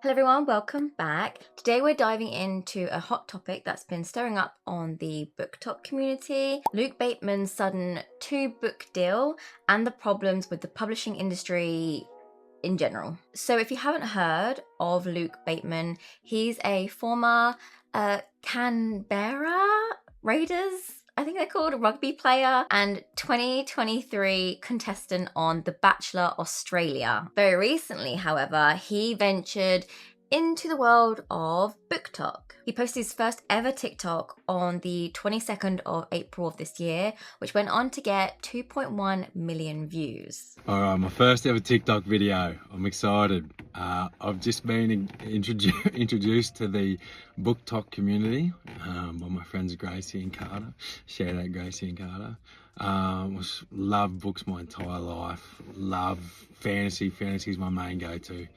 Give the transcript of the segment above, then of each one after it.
Hello everyone, welcome back. Today we're diving into a hot topic that's been stirring up on the BookTok community, Luke Bateman's sudden 2-book deal and the problems with the publishing industry in general. So if you haven't heard of Luke Bateman, he's a former Canberra Raiders, I think they're called, a rugby player and 2023 contestant on The Bachelor Australia. Very recently, however, he ventured into the world of BookTok. He posted his first ever TikTok on the 22nd of April of this year, which went on to get 2.1 million views. All right, my first ever TikTok video. I'm excited. I've just been introduced to the BookTok community by my friends Gracie and Carter. Shout out Gracie and Carter. Love books my entire life. Love fantasy. Fantasy is my main go-to.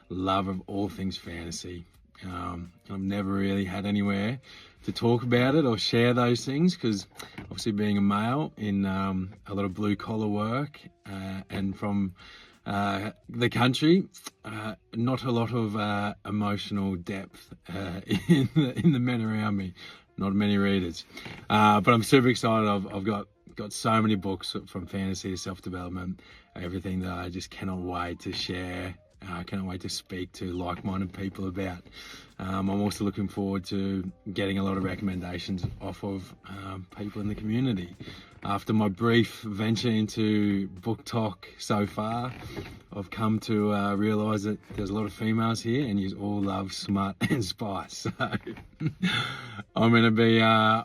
Love of all things fantasy. I've never really had anywhere to talk about it or share those things because obviously being a male in a lot of blue collar work and from the country, not a lot of emotional depth in the men around me, not many readers, but I'm super excited. I've got so many books from fantasy to self-development, everything that I just cannot wait to share. I cannot wait to speak to like-minded people about. I'm also looking forward to getting a lot of recommendations off of people in the community. After my brief venture into BookTok so far, I've come to realise that there's a lot of females here and you all love smut and spice. So I'm going to be, I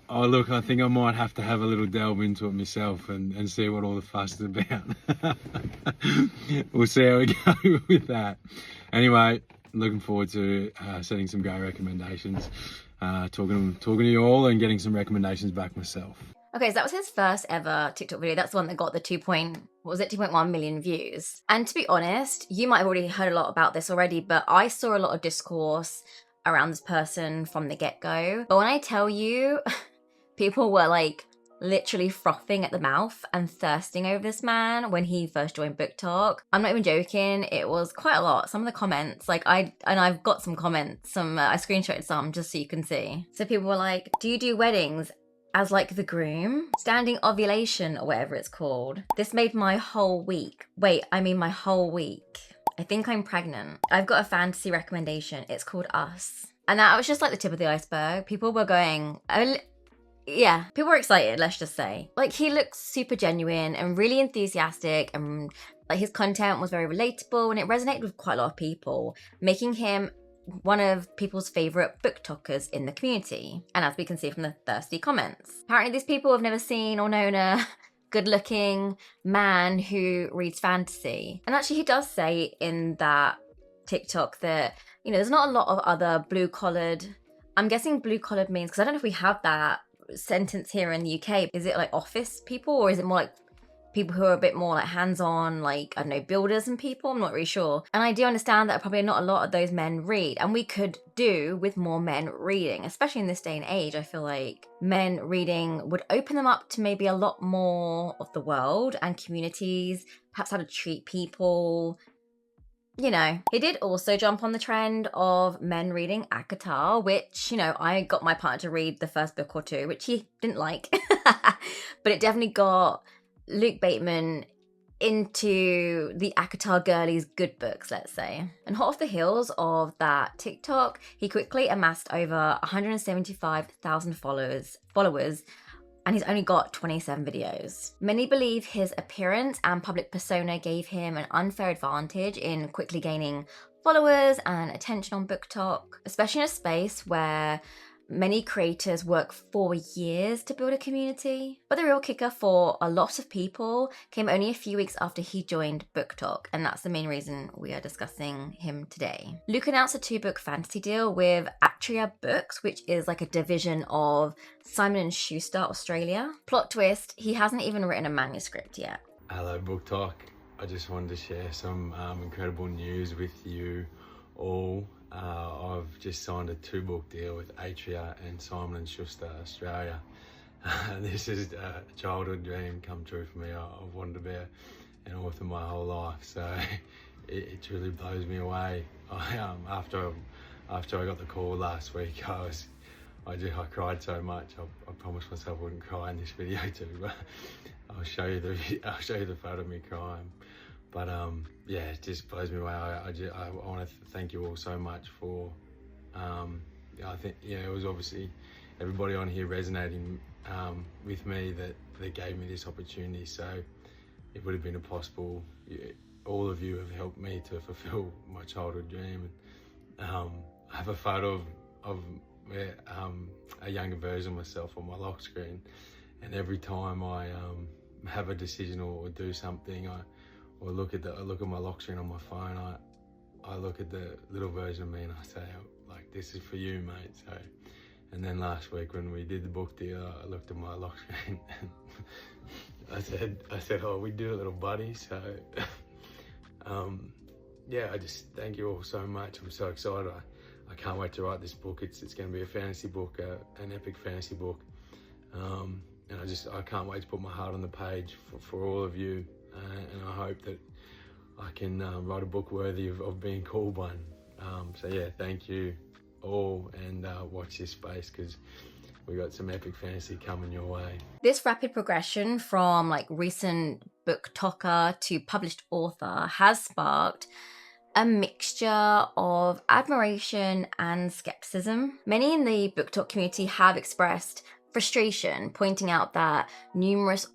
think I might have to have a little delve into it myself and see what all the fuss is about. We'll see how we go with that. Anyway, looking forward to setting some great recommendations, talking to you all and getting some recommendations back myself. Okay, so that was his first ever TikTok video. That's the one that got the 2.1 million views. And to be honest, you might have already heard a lot about this already, but I saw a lot of discourse around this person from the get-go. But when I tell you, people were like literally frothing at the mouth and thirsting over this man when he first joined BookTok. I'm not even joking, it was quite a lot. Some of the comments, I've got some comments, I screenshotted some just so you can see. So people were like, do you do weddings as like the groom? Standing ovulation or whatever it's called. This made my whole week. Wait, I mean my whole week. I think I'm pregnant. I've got a fantasy recommendation. It's called Us. And that was just like the tip of the iceberg. People were going, yeah, people were excited, let's just say. Like, he looks super genuine and really enthusiastic, and like his content was very relatable and it resonated with quite a lot of people, making him one of people's favourite BookTokers in the community. And as we can see from the thirsty comments, apparently these people have never seen or known a good-looking man who reads fantasy. And actually he does say in that TikTok that, you know, there's not a lot of other blue-collared, I'm guessing blue-collared means, because I don't know if we have that sentence here in the UK. Is it like office people, or is it more like people who are a bit more like hands-on, like, I don't know, builders and people? I'm not really sure. And I do understand that probably not a lot of those men read, and we could do with more men reading, especially in this day and age. I feel like men reading would open them up to maybe a lot more of the world and communities, perhaps how to treat people. You know, he did also jump on the trend of men reading ACOTAR, which, you know, I got my partner to read the first book or two, which he didn't like. But it definitely got Luke Bateman into the ACOTAR girlies' good books, let's say. And hot off the heels of that TikTok, he quickly amassed over 175,000 followers, and he's only got 27 videos. Many believe his appearance and public persona gave him an unfair advantage in quickly gaining followers and attention on BookTok, especially in a space where many creators work for years to build a community. But the real kicker for a lot of people came only a few weeks after he joined BookTok, and that's the main reason we are discussing him today. Luke announced a 2-book fantasy deal with Atria Books, which is like a division of Simon & Schuster Australia. Plot twist, he hasn't even written a manuscript yet. Hello BookTok. I just wanted to share some incredible news with you all. I've just signed a 2-book deal with Atria and Simon & Schuster Australia. This is a childhood dream come true for me. I've wanted to be an author my whole life, so it truly blows me away. After I got the call last week, I cried so much. I promised myself I wouldn't cry in this video too, but I'll show you the photo of me crying. But yeah, it just blows me away. I want to thank you all so much for. I think it was obviously everybody on here resonating with me that gave me this opportunity. So it would have been impossible. All of you have helped me to fulfill my childhood dream. I have a photo of a younger version of myself on my lock screen, and every time I have a decision or do something, I look at my lock screen on my phone, I look at the little version of me and I say, like, this is for you, mate. So, and then last week when we did the book deal, I looked at my lock screen and I said, oh, we did a little buddy. So yeah, I just thank you all so much. I'm so excited. I can't wait to write this book. It's going to be a fantasy book, an epic fantasy book. And I can't wait to put my heart on the page for all of you. And I hope that I can write a book worthy of being called one. So yeah, thank you all, and watch this space because we got some epic fantasy coming your way. This rapid progression from like recent book talker to published author has sparked a mixture of admiration and skepticism. Many in the book talk community have expressed frustration, pointing out that numerous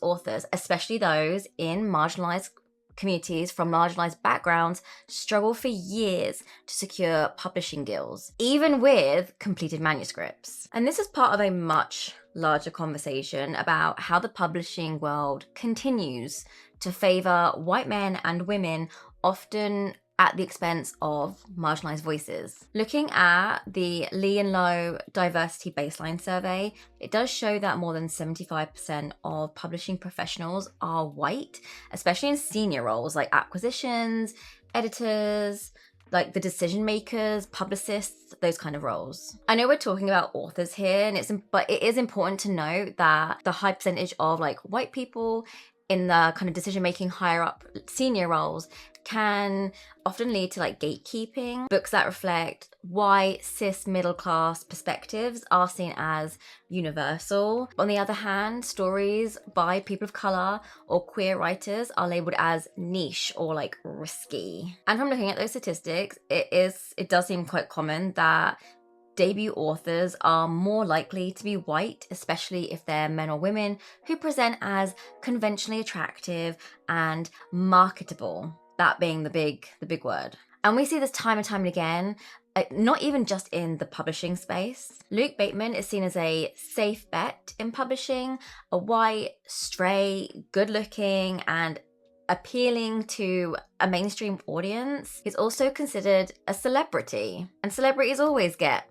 authors, especially those in marginalized communities from marginalized backgrounds, struggle for years to secure publishing deals, even with completed manuscripts. And this is part of a much larger conversation about how the publishing world continues to favor white men and women, often at the expense of marginalized voices. Looking at the Lee and Low Diversity Baseline Survey, it does show that more than 75% of publishing professionals are white, especially in senior roles like acquisitions, editors, like the decision makers, publicists, those kind of roles. I know we're talking about authors here, but it is important to note that the high percentage of like white people in the kind of decision-making higher up senior roles can often lead to like gatekeeping. Books that reflect white, cis, middle-class perspectives are seen as universal. On the other hand, stories by people of color or queer writers are labeled as niche or like risky. And from looking at those statistics, it does seem quite common that debut authors are more likely to be white, especially if they're men or women who present as conventionally attractive and marketable. That being the big word. And we see this time and time again, not even just in the publishing space. Luke Bateman is seen as a safe bet in publishing, a white, straight, good-looking, and appealing to a mainstream audience. He's also considered a celebrity, and celebrities always get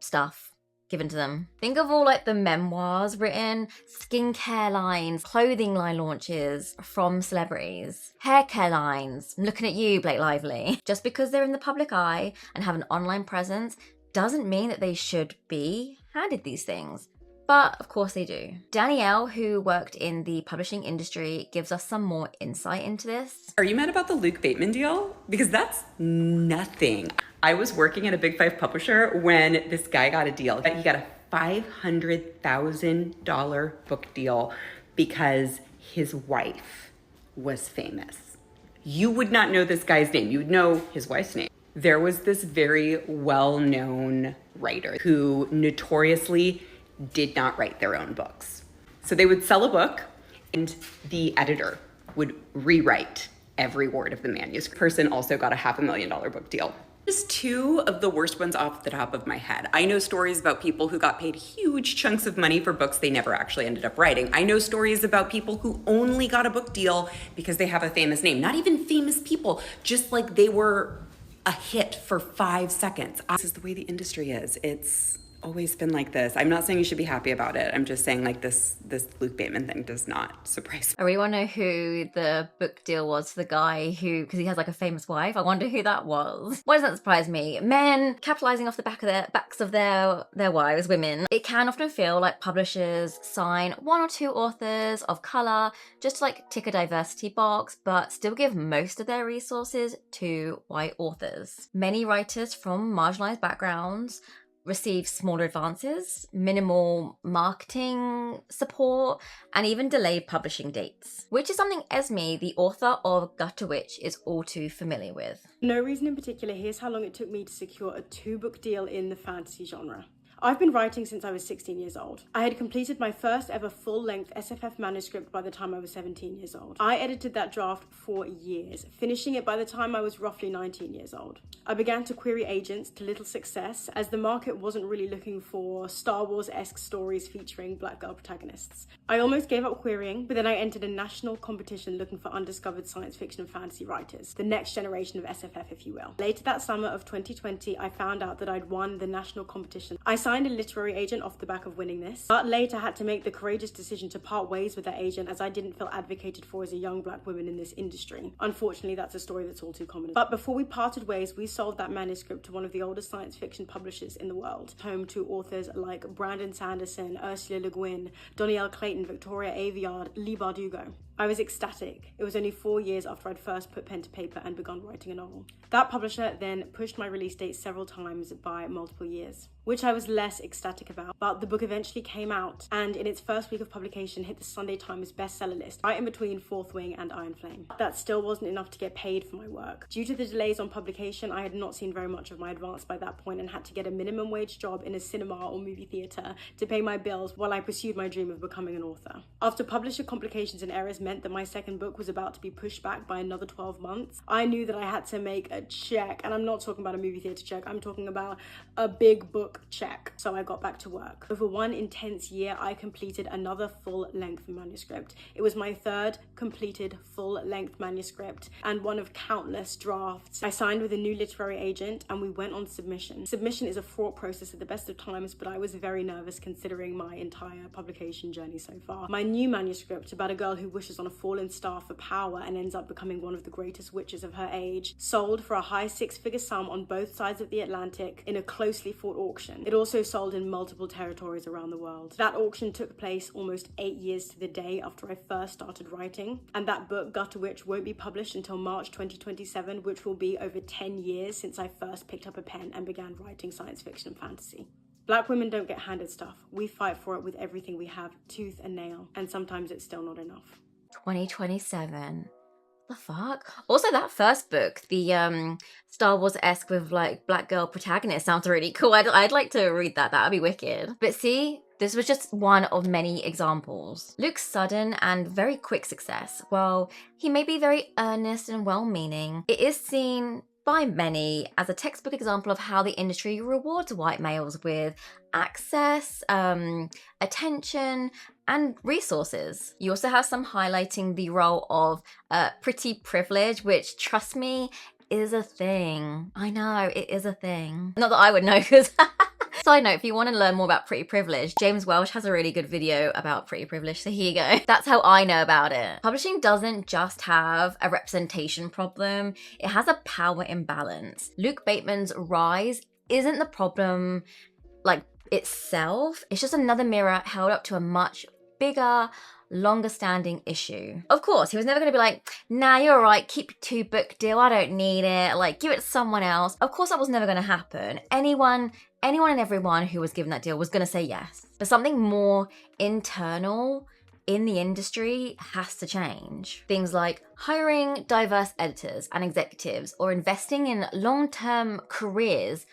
stuff given to them. Think of all like the memoirs written, skincare lines, clothing line launches from celebrities, hair care lines. I'm looking at you, Blake Lively. Just because they're in the public eye and have an online presence doesn't mean that they should be handed these things. But of course they do. Danielle, who worked in the publishing industry, gives us some more insight into this. Are you mad about the Luke Bateman deal? Because that's nothing. I was working at a Big Five publisher when this guy got a deal. He got a $500,000 book deal because his wife was famous. You would not know this guy's name. You would know his wife's name. There was this very well-known writer who notoriously did not write their own books. So they would sell a book and the editor would rewrite every word of the manuscript. Person also got a $500,000 book deal. Just two of the worst ones off the top of my head. I know stories about people who got paid huge chunks of money for books they never actually ended up writing. I know stories about people who only got a book deal because they have a famous name. Not even famous people, just like they were a hit for 5 seconds. This is the way the industry is. It's always been like this. I'm not saying you should be happy about it. I'm just saying like this Luke Bateman thing does not surprise me. I really want to know who the book deal was for the guy who, because he has like a famous wife. I wonder who that was. Why doesn't that surprise me? Men capitalizing off the backs of their wives, women. It can often feel like publishers sign 1 or 2 authors of color just to like tick a diversity box, but still give most of their resources to white authors. Many writers from marginalized backgrounds receive smaller advances, minimal marketing support, and even delayed publishing dates, which is something Esme, the author of Gutter Witch, is all too familiar with. No reason in particular. Here's how long it took me to secure a 2-book deal in the fantasy genre. I've been writing since I was 16 years old. I had completed my first ever full-length SFF manuscript by the time I was 17 years old. I edited that draft for years, finishing it by the time I was roughly 19 years old. I began to query agents, to little success, as the market wasn't really looking for Star Wars-esque stories featuring black girl protagonists. I almost gave up querying, but then I entered a national competition looking for undiscovered science fiction and fantasy writers, the next generation of SFF, if you will. Later that summer of 2020, I found out that I'd won the national competition. I signed a literary agent off the back of winning this, but later had to make the courageous decision to part ways with that agent as I didn't feel advocated for as a young black woman in this industry. Unfortunately, that's a story that's all too common. But before we parted ways, we sold that manuscript to one of the oldest science fiction publishers in the world, home to authors like Brandon Sanderson, Ursula Le Guin, Donielle Clayton, Victoria Aveyard, Leigh Bardugo. I was ecstatic. It was only 4 years after I'd first put pen to paper and begun writing a novel. That publisher then pushed my release date several times by multiple years, which I was less ecstatic about, but the book eventually came out and in its first week of publication hit the Sunday Times bestseller list, right in between Fourth Wing and Iron Flame. That still wasn't enough to get paid for my work. Due to the delays on publication, I had not seen very much of my advance by that point and had to get a minimum wage job in a cinema or movie theatre to pay my bills while I pursued my dream of becoming an author. After publisher complications and errors meant that my second book was about to be pushed back by another 12 months, I knew that I had to make a check, and I'm not talking about a movie theatre check, I'm talking about a big book check. So I got back to work. Over one intense year, I completed another full-length manuscript. It was my third completed full-length manuscript and one of countless drafts. I signed with a new literary agent and we went on submission. Submission is a fraught process at the best of times, but I was very nervous considering my entire publication journey so far. My new manuscript, about a girl who wishes on a fallen star for power and ends up becoming one of the greatest witches of her age, sold for a high 6-figure sum on both sides of the Atlantic in a closely fought auction. It also sold in multiple territories around the world. That auction took place almost 8 years to the day after I first started writing, and that book, Gutter Witch, won't be published until March 2027, which will be over 10 years since I first picked up a pen and began writing science fiction and fantasy. Black women don't get handed stuff. We fight for it with everything we have, tooth and nail, and sometimes it's still not enough. 2027. The fuck? Also, that first book, the Star Wars-esque with like black girl protagonist, sounds really cool. I'd like to read that. That'd be wicked. But see, this was just one of many examples. Luke's sudden and very quick success, while he may be very earnest and well-meaning, it is seen by many as a textbook example of how the industry rewards white males with access, attention, and resources. You also have some highlighting the role of pretty privilege, which, trust me, is a thing. I know, it is a thing. Not that I would know, because... Side note, if you want to learn more about pretty privilege, James Welsh has a really good video about pretty privilege, so here you go. That's how I know about it. Publishing doesn't just have a representation problem, it has a power imbalance. Luke Bateman's rise isn't the problem, like, itself. It's just another mirror held up to a much bigger, longer standing issue. Of course, he was never going to be like, nah, you're right, keep your 2-book deal, I don't need it, like, give it to someone else. Of course that was never going to happen. Anyone and everyone who was given that deal was going to say yes. But something more internal in the industry has to change. Things like hiring diverse editors and executives, or investing in long-term careers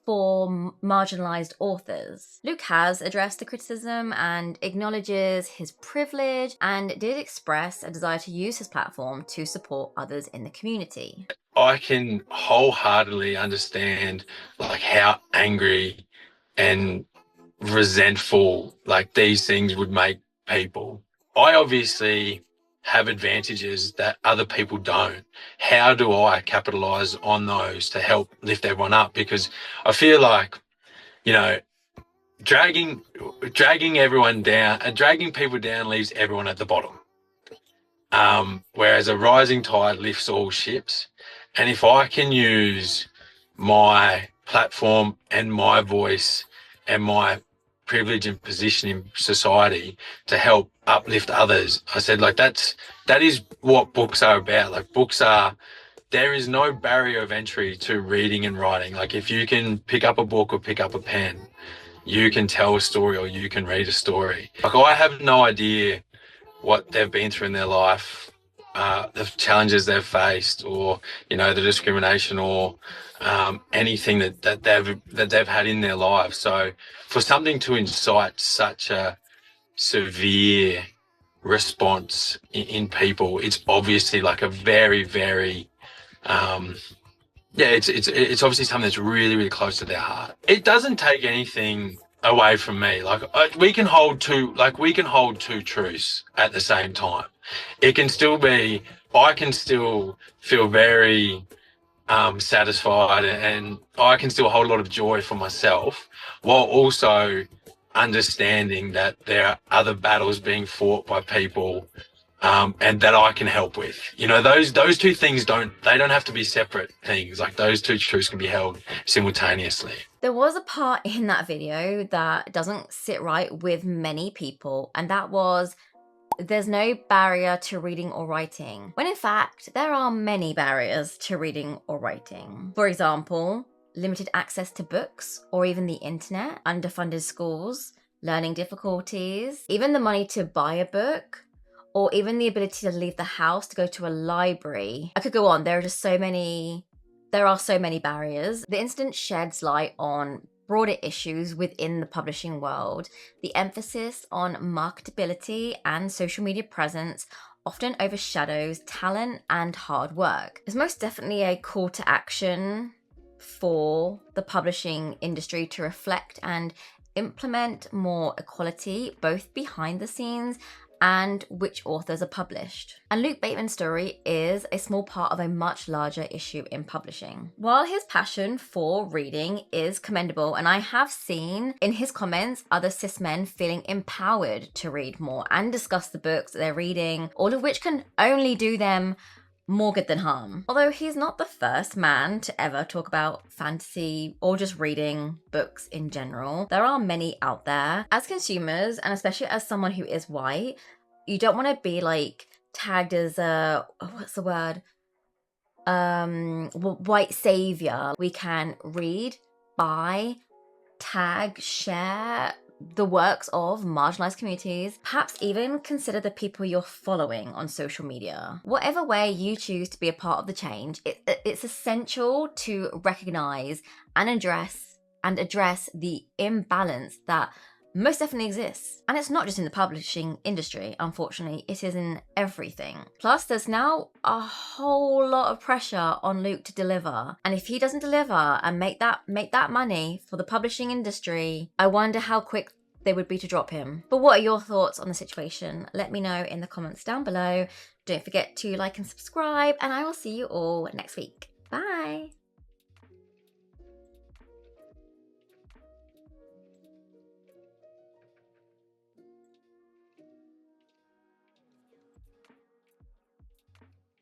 for marginalized authors. Luke has addressed the criticism and acknowledges his privilege, and did express a desire to use his platform to support others in the community. I can wholeheartedly understand like how angry and resentful like these things would make people. I obviously have advantages that other people don't. How do I capitalize on those to help lift everyone up? Because I feel like, you know, dragging everyone down, dragging people down leaves everyone at the bottom. Whereas a rising tide lifts all ships. And if I can use my platform and my voice and my privilege and position in society to help uplift others, I said, like, that is what books are about. Like, there is no barrier of entry to reading and writing. Like, if you can pick up a book or pick up a pen, you can tell a story or you can read a story. Like, I have no idea what they've been through in their life, the challenges they've faced, or, you know, the discrimination, or anything that they've had in their lives. So for something to incite such a severe response in people, it's obviously like a very, very it's obviously something that's really, really close to their heart. It doesn't take anything away from me. Like, we can hold two truths at the same time. It can still be, I can still feel very satisfied, and I can still hold a lot of joy for myself, while also understanding that there are other battles being fought by people, and that I can help with. You know, those two things don't have to be separate things. Like, those two truths can be held simultaneously. There was a part in that video that doesn't sit right with many people, and that was, there's no barrier to reading or writing, when in fact there are many barriers to reading or writing. For example, limited access to books or even the internet, underfunded schools, learning difficulties, even the money to buy a book, or even the ability to leave the house to go to a library. I could go on. There are so many barriers. The incident sheds light on broader issues within the publishing world. The emphasis on marketability and social media presence often overshadows talent and hard work. It's most definitely a call to action for the publishing industry to reflect and implement more equality, both behind the scenes and which authors are published. And Luke Bateman's story is a small part of a much larger issue in publishing. While his passion for reading is commendable, and I have seen in his comments other cis men feeling empowered to read more and discuss the books that they're reading, all of which can only do them more good than harm. Although he's not the first man to ever talk about fantasy or just reading books in general, there are many out there. As consumers, and especially as someone who is white, you don't want to be like tagged as a, what's the word? White savior. We can read, buy, tag, share the works of marginalized communities, perhaps even consider the people you're following on social media. Whatever way you choose to be a part of the change, it's essential to recognize and address the imbalance that most definitely exists. And it's not just in the publishing industry, unfortunately, it is in everything. Plus, there's now a whole lot of pressure on Luke to deliver. And if he doesn't deliver and make that money for the publishing industry, I wonder how quick they would be to drop him. But what are your thoughts on the situation? Let me know in the comments down below. Don't forget to like and subscribe, and I will see you all next week. Bye.